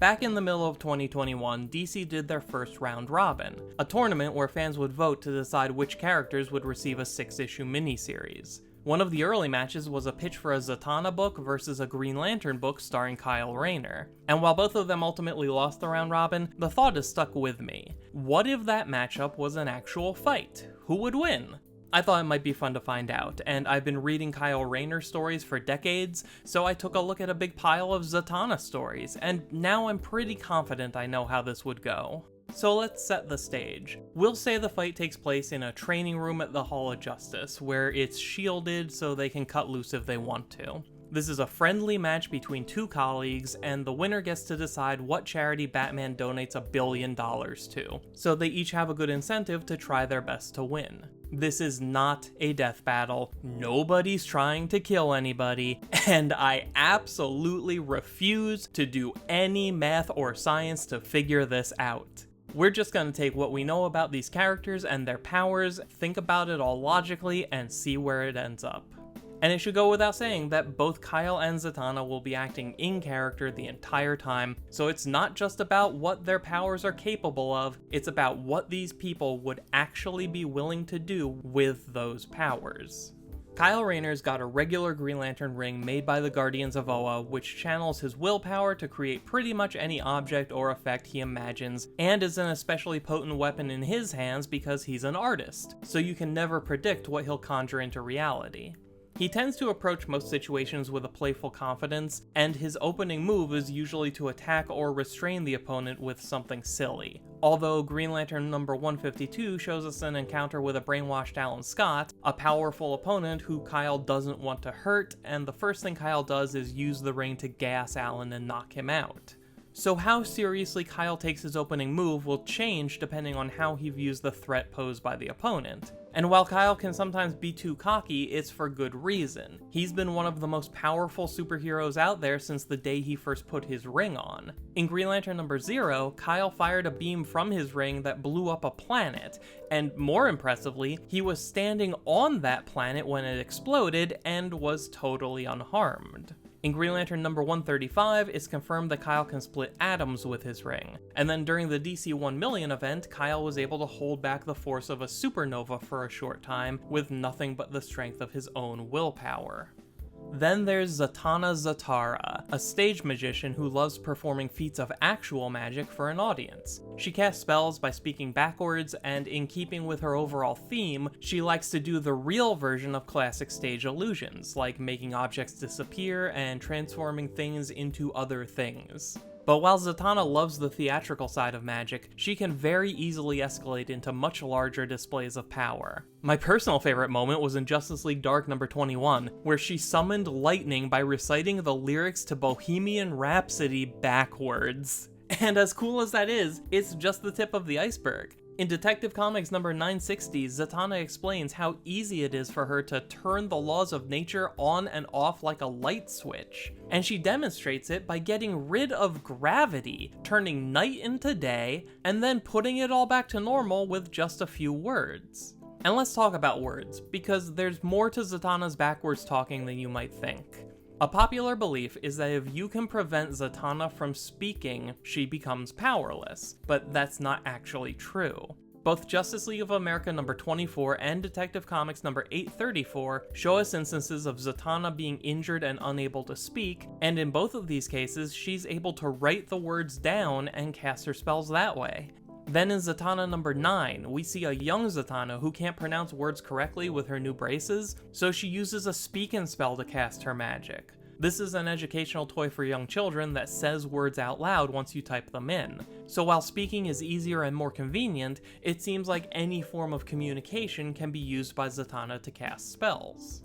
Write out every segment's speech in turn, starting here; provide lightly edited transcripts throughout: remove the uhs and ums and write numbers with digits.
Back in the middle of 2021, DC did their first round robin, a tournament where fans would vote to decide which characters would receive a 6-issue miniseries. One of the early matches was a pitch for a Zatanna book versus a Green Lantern book starring Kyle Rayner. And while both of them ultimately lost the round robin, the thought has stuck with me. What if that matchup was an actual fight? Who would win? I thought it might be fun to find out, and I've been reading Kyle Rayner stories for decades, so I took a look at a big pile of Zatanna stories, and now I'm pretty confident I know how this would go. So let's set the stage. We'll say the fight takes place in a training room at the Hall of Justice, where it's shielded so they can cut loose if they want to. This is a friendly match between two colleagues, and the winner gets to decide what charity Batman donates $1 billion to, so they each have a good incentive to try their best to win. This is not a death battle, nobody's trying to kill anybody, and I absolutely refuse to do any math or science to figure this out. We're just gonna take what we know about these characters and their powers, think about it all logically, and see where it ends up. And it should go without saying that both Kyle and Zatanna will be acting in character the entire time, so it's not just about what their powers are capable of, it's about what these people would actually be willing to do with those powers. Kyle Rayner's got a regular Green Lantern ring made by the Guardians of Oa, which channels his willpower to create pretty much any object or effect he imagines, and is an especially potent weapon in his hands because he's an artist, so you can never predict what he'll conjure into reality. He tends to approach most situations with a playful confidence, and his opening move is usually to attack or restrain the opponent with something silly. Although Green Lantern number 152 shows us an encounter with a brainwashed Alan Scott, a powerful opponent who Kyle doesn't want to hurt, and the first thing Kyle does is use the ring to gas Alan and knock him out. So how seriously Kyle takes his opening move will change depending on how he views the threat posed by the opponent. And while Kyle can sometimes be too cocky, it's for good reason. He's been one of the most powerful superheroes out there since the day he first put his ring on. In Green Lantern number 0, Kyle fired a beam from his ring that blew up a planet, and more impressively, he was standing on that planet when it exploded and was totally unharmed. In Green Lantern number 135, it's confirmed that Kyle can split atoms with his ring, and then during the DC 1 million event, Kyle was able to hold back the force of a supernova for a short time with nothing but the strength of his own willpower. Then there's Zatanna Zatara, a stage magician who loves performing feats of actual magic for an audience. She casts spells by speaking backwards, and in keeping with her overall theme, she likes to do the real version of classic stage illusions, like making objects disappear and transforming things into other things. But while Zatanna loves the theatrical side of magic, she can very easily escalate into much larger displays of power. My personal favorite moment was in Justice League Dark number 21, where she summoned lightning by reciting the lyrics to Bohemian Rhapsody backwards. And as cool as that is, it's just the tip of the iceberg. In Detective Comics number 960, Zatanna explains how easy it is for her to turn the laws of nature on and off like a light switch. And she demonstrates it by getting rid of gravity, turning night into day, and then putting it all back to normal with just a few words. And let's talk about words, because there's more to Zatanna's backwards talking than you might think. A popular belief is that if you can prevent Zatanna from speaking, she becomes powerless, but that's not actually true. Both Justice League of America number 24 and Detective Comics number 834 show us instances of Zatanna being injured and unable to speak, and in both of these cases, she's able to write the words down and cast her spells that way. Then in Zatanna number 9, we see a young Zatanna who can't pronounce words correctly with her new braces, so she uses a speaking spell to cast her magic. This is an educational toy for young children that says words out loud once you type them in. So while speaking is easier and more convenient, it seems like any form of communication can be used by Zatanna to cast spells.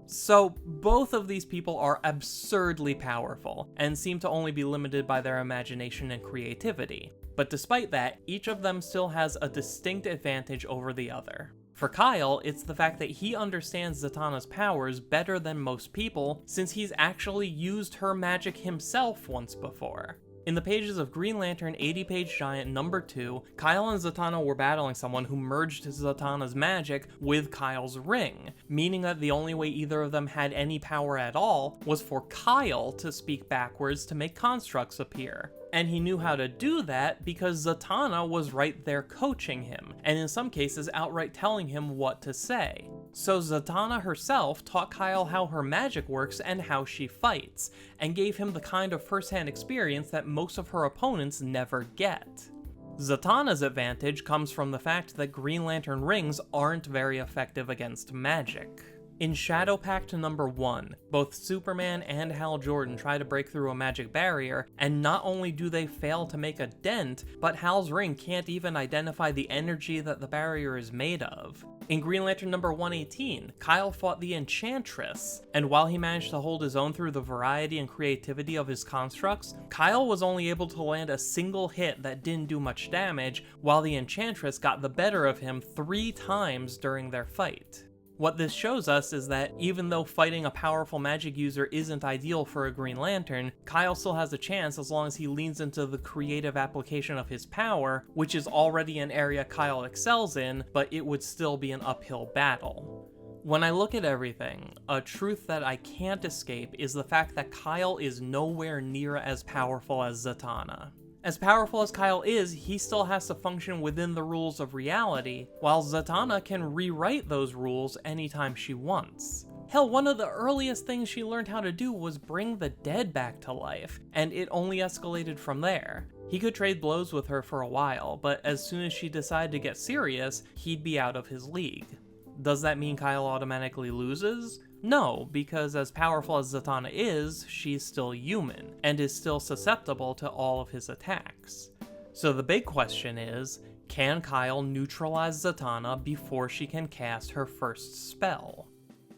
So both of these people are absurdly powerful, and seem to only be limited by their imagination and creativity. But despite that, each of them still has a distinct advantage over the other. For Kyle, it's the fact that he understands Zatanna's powers better than most people, since he's actually used her magic himself once before. In the pages of Green Lantern 80-page Giant number 2, Kyle and Zatanna were battling someone who merged Zatanna's magic with Kyle's ring, meaning that the only way either of them had any power at all was for Kyle to speak backwards to make constructs appear. And he knew how to do that because Zatanna was right there coaching him, and in some cases outright telling him what to say. So Zatanna herself taught Kyle how her magic works and how she fights, and gave him the kind of first-hand experience that most of her opponents never get. Zatanna's advantage comes from the fact that Green Lantern rings aren't very effective against magic. In Shadow Pact number 1, both Superman and Hal Jordan try to break through a magic barrier, and not only do they fail to make a dent, but Hal's ring can't even identify the energy that the barrier is made of. In Green Lantern number 118, Kyle fought the Enchantress, and while he managed to hold his own through the variety and creativity of his constructs, Kyle was only able to land a single hit that didn't do much damage, while the Enchantress got the better of him 3 times during their fight. What this shows us is that even though fighting a powerful magic user isn't ideal for a Green Lantern, Kyle still has a chance as long as he leans into the creative application of his power, which is already an area Kyle excels in, but it would still be an uphill battle. When I look at everything, a truth that I can't escape is the fact that Kyle is nowhere near as powerful as Zatanna. As powerful as Kyle is, he still has to function within the rules of reality, while Zatanna can rewrite those rules anytime she wants. Hell, one of the earliest things she learned how to do was bring the dead back to life, and it only escalated from there. He could trade blows with her for a while, but as soon as she decided to get serious, he'd be out of his league. Does that mean Kyle automatically loses? No, because as powerful as Zatanna is, she's still human, and is still susceptible to all of his attacks. So the big question is, can Kyle neutralize Zatanna before she can cast her first spell?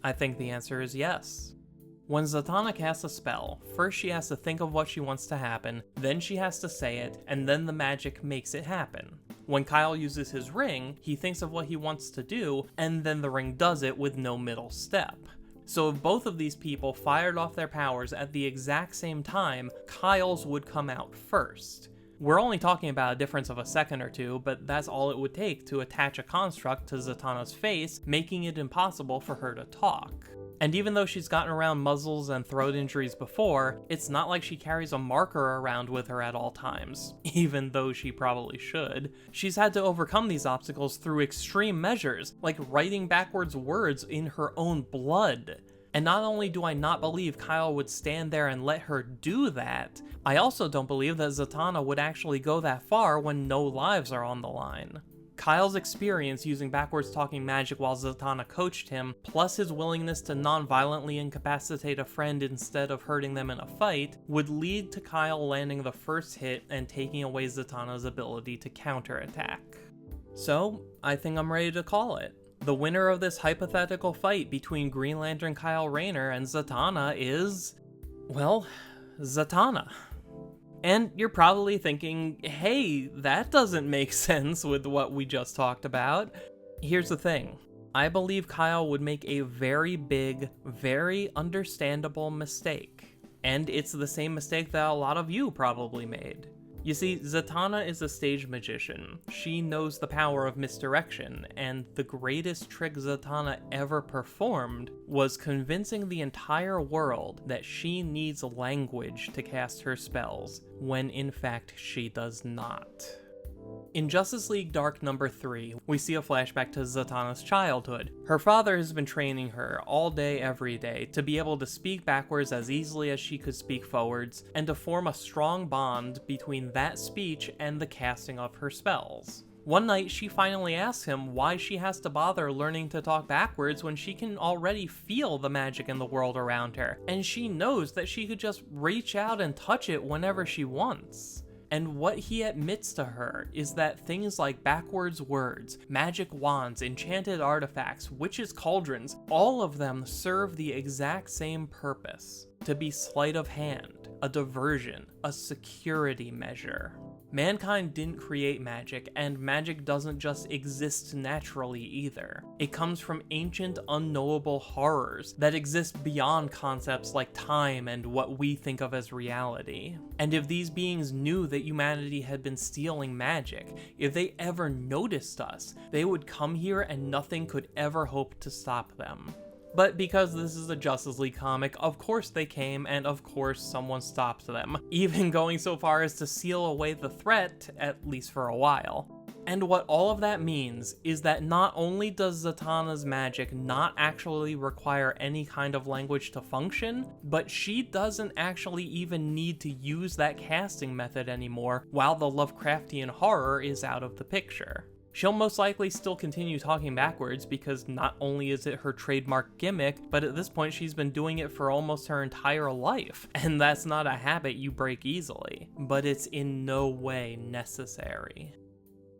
I think the answer is yes. When Zatanna casts a spell, first she has to think of what she wants to happen, then she has to say it, and then the magic makes it happen. When Kyle uses his ring, he thinks of what he wants to do, and then the ring does it with no middle step. So if both of these people fired off their powers at the exact same time, Kyle's would come out first. We're only talking about a difference of a second or two, but that's all it would take to attach a construct to Zatanna's face, making it impossible for her to talk. And even though she's gotten around muzzles and throat injuries before, it's not like she carries a marker around with her at all times, even though she probably should. She's had to overcome these obstacles through extreme measures, like writing backwards words in her own blood. And not only do I not believe Kyle would stand there and let her do that, I also don't believe that Zatanna would actually go that far when no lives are on the line. Kyle's experience using backwards talking magic while Zatanna coached him, plus his willingness to non-violently incapacitate a friend instead of hurting them in a fight, would lead to Kyle landing the first hit and taking away Zatanna's ability to counterattack. So, I think I'm ready to call it. The winner of this hypothetical fight between Green Lantern Kyle Rayner and Zatanna is, well, Zatanna. And you're probably thinking, hey, that doesn't make sense with what we just talked about. Here's the thing. I believe Kyle would make a very big, very understandable mistake. And it's the same mistake that a lot of you probably made. You see, Zatanna is a stage magician. She knows the power of misdirection, and the greatest trick Zatanna ever performed was convincing the entire world that she needs language to cast her spells, when in fact she does not. In Justice League Dark number 3, we see a flashback to Zatanna's childhood. Her father has been training her all day every day to be able to speak backwards as easily as she could speak forwards, and to form a strong bond between that speech and the casting of her spells. One night, she finally asks him why she has to bother learning to talk backwards when she can already feel the magic in the world around her, and she knows that she could just reach out and touch it whenever she wants. And what he admits to her is that things like backwards words, magic wands, enchanted artifacts, witches' cauldrons, all of them serve the exact same purpose: to be sleight of hand, a diversion, a security measure. Mankind didn't create magic, and magic doesn't just exist naturally either. It comes from ancient, unknowable horrors that exist beyond concepts like time and what we think of as reality. And if these beings knew that humanity had been stealing magic, if they ever noticed us, they would come here and nothing could ever hope to stop them. But because this is a Justice League comic, of course they came, and of course someone stopped them, even going so far as to seal away the threat, at least for a while. And what all of that means is that not only does Zatanna's magic not actually require any kind of language to function, but she doesn't actually even need to use that casting method anymore while the Lovecraftian horror is out of the picture. She'll most likely still continue talking backwards because not only is it her trademark gimmick, but at this point she's been doing it for almost her entire life, and that's not a habit you break easily, but it's in no way necessary.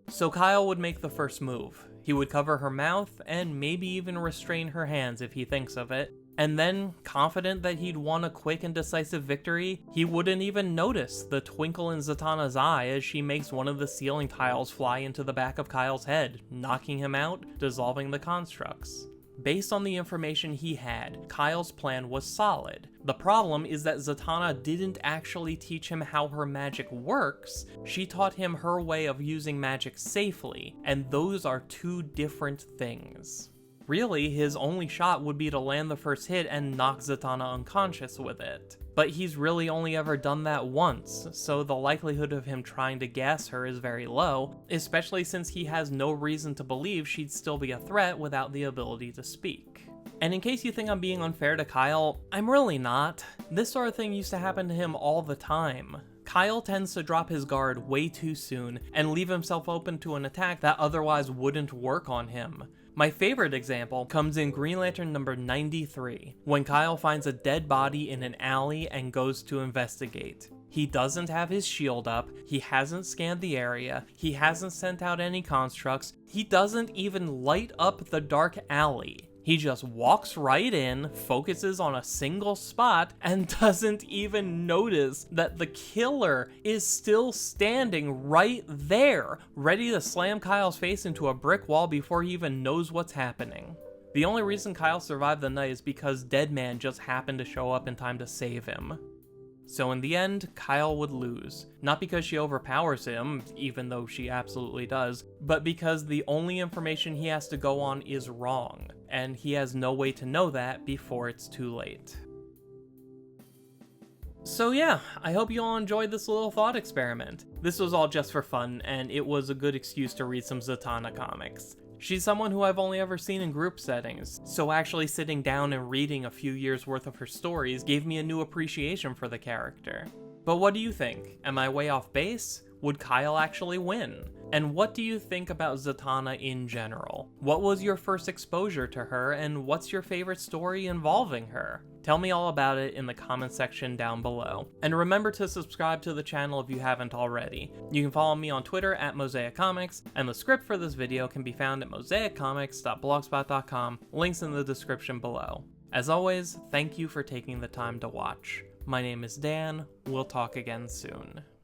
So Kyle would make the first move. He would cover her mouth and maybe even restrain her hands if he thinks of it. And then, confident that he'd won a quick and decisive victory, he wouldn't even notice the twinkle in Zatanna's eye as she makes one of the ceiling tiles fly into the back of Kyle's head, knocking him out, dissolving the constructs. Based on the information he had, Kyle's plan was solid. The problem is that Zatanna didn't actually teach him how her magic works, she taught him her way of using magic safely, and those are two different things. Really, his only shot would be to land the first hit and knock Zatanna unconscious with it. But he's really only ever done that once, so the likelihood of him trying to gas her is very low, especially since he has no reason to believe she'd still be a threat without the ability to speak. And in case you think I'm being unfair to Kyle, I'm really not. This sort of thing used to happen to him all the time. Kyle tends to drop his guard way too soon and leave himself open to an attack that otherwise wouldn't work on him. My favorite example comes in Green Lantern number 93, when Kyle finds a dead body in an alley and goes to investigate. He doesn't have his shield up, he hasn't scanned the area, he hasn't sent out any constructs, he doesn't even light up the dark alley. He just walks right in, focuses on a single spot, and doesn't even notice that the killer is still standing right there, ready to slam Kyle's face into a brick wall before he even knows what's happening. The only reason Kyle survived the night is because Deadman just happened to show up in time to save him. So in the end, Kyle would lose. Not because she overpowers him, even though she absolutely does, but because the only information he has to go on is wrong, and he has no way to know that before it's too late. So yeah, I hope you all enjoyed this little thought experiment. This was all just for fun, and it was a good excuse to read some Zatanna comics. She's someone who I've only ever seen in group settings, so actually sitting down and reading a few years worth of her stories gave me a new appreciation for the character. But what do you think? Am I way off base? Would Kyle actually win? And what do you think about Zatanna in general? What was your first exposure to her, and what's your favorite story involving her? Tell me all about it in the comment section down below. And remember to subscribe to the channel if you haven't already. You can follow me on Twitter at Mosaic Comics, and the script for this video can be found at mosaiccomics.blogspot.com, links in the description below. As always, thank you for taking the time to watch. My name is Dan, we'll talk again soon.